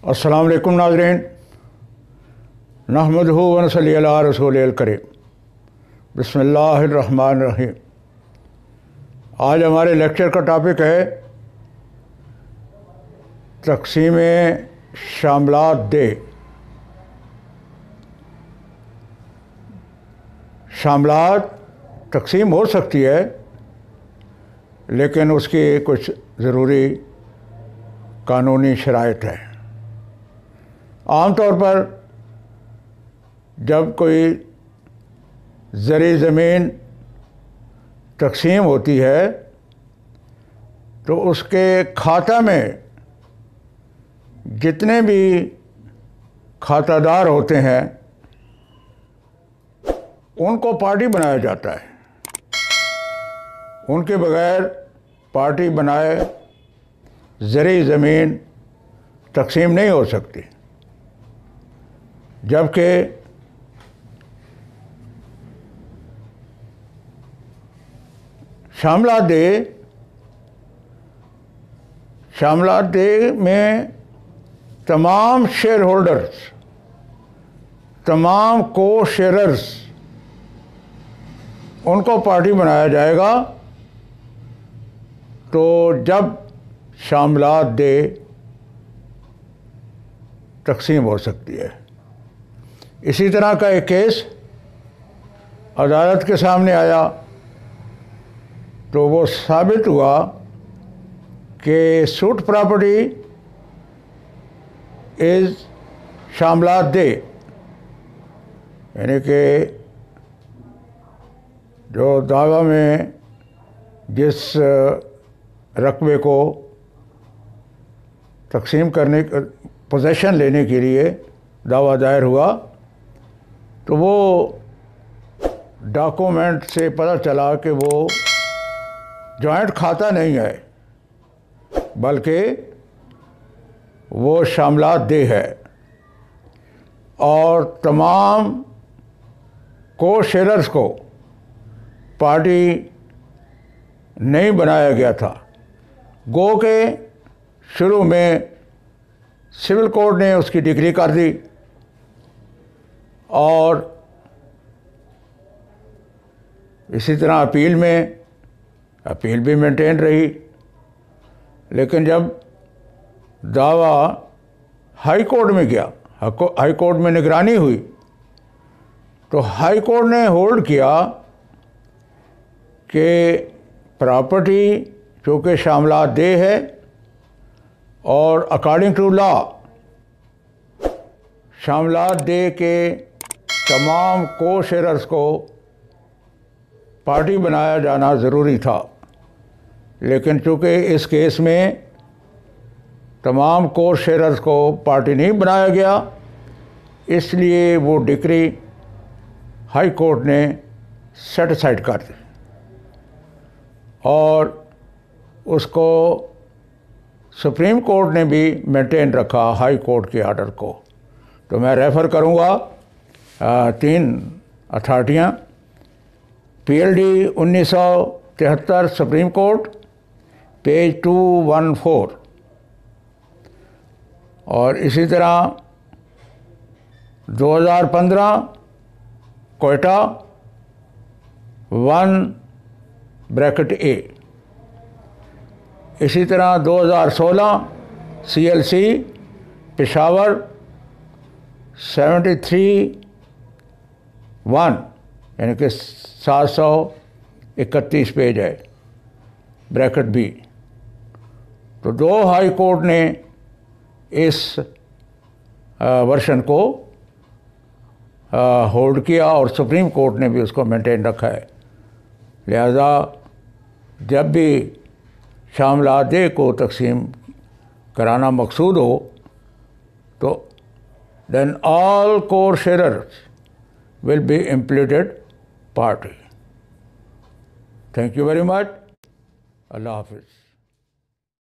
अस्सलाम वालेकुम नाज़रीन, नहमदुहु व नसल्ली अला रसूलिल करीम, बिस्मिल्लाहिर्रहमानिर्रहीम। आज हमारे लेक्चर का टॉपिक है तक़सीम शामलात दे। शामलात तक़सीम हो सकती है, लेकिन उसकी कुछ ज़रूरी कानूनी शराइत है। आम तौर पर जब कोई ज़री ज़मीन तक़सीम होती है तो उसके खाता में जितने भी खातादार होते हैं उनको पार्टी बनाया जाता है। उनके बगैर पार्टी बनाए ज़री ज़मीन तक़सीम नहीं हो सकती। जबकि शामलात दे में तमाम शेयर होल्डर्स, तमाम को शेयरर्स, उनको पार्टी बनाया जाएगा। तो जब शामलात दे तक़सीम हो सकती है। इसी तरह का एक केस अदालत के सामने आया तो वो साबित हुआ कि सूट प्रॉपर्टी इज़ शामलात दे, यानी कि जो दावा में जिस रकबे को तक़सीम करने, पोजेशन लेने के लिए दावा दायर हुआ, तो वो डॉक्यूमेंट से पता चला कि वो जॉइंट खाता नहीं है, बल्कि वो शामलात दे है। और तमाम को शेयरर्स को पार्टी नहीं बनाया गया था। गो के शुरू में सिविल कोर्ट ने उसकी डिक्री कर दी और इसी तरह अपील भी मेंटेन रही। लेकिन जब दावा हाई कोर्ट में गया, हाई कोर्ट में निगरानी हुई, तो हाई कोर्ट ने होल्ड किया कि प्रॉपर्टी चूँकि शामलात दे है और अकॉर्डिंग टू लॉ शामलात दे के तमाम को शेयरर्स को पार्टी बनाया जाना ज़रूरी था। लेकिन चूँकि इस केस में तमाम को शेयरर्स को पार्टी नहीं बनाया गया, इसलिए वो डिक्री हाई कोर्ट ने सेट असाइड कर दी और उसको सुप्रीम कोर्ट ने भी मेंटेन रखा, हाई कोर्ट के आर्डर को। तो मैं रेफ़र करूँगा 3 अथॉरिटियाँ, PLD 1973 सुप्रीम कोर्ट, पेज 214, और इसी तरह 2015 कोयटा 1(A, इसी तरह 2016 CLC पेशावर 73(1), यानी कि 731 पेज है, (B). तो 2 हाई कोर्ट ने इस वर्शन को होल्ड किया और सुप्रीम कोर्ट ने भी उसको मेंटेन रखा है। लिहाजा जब भी शामलात दे को तक़सीम कराना मकसूद हो तो then all core sharers will be implicated party. Thank you very much. Allah Hafiz.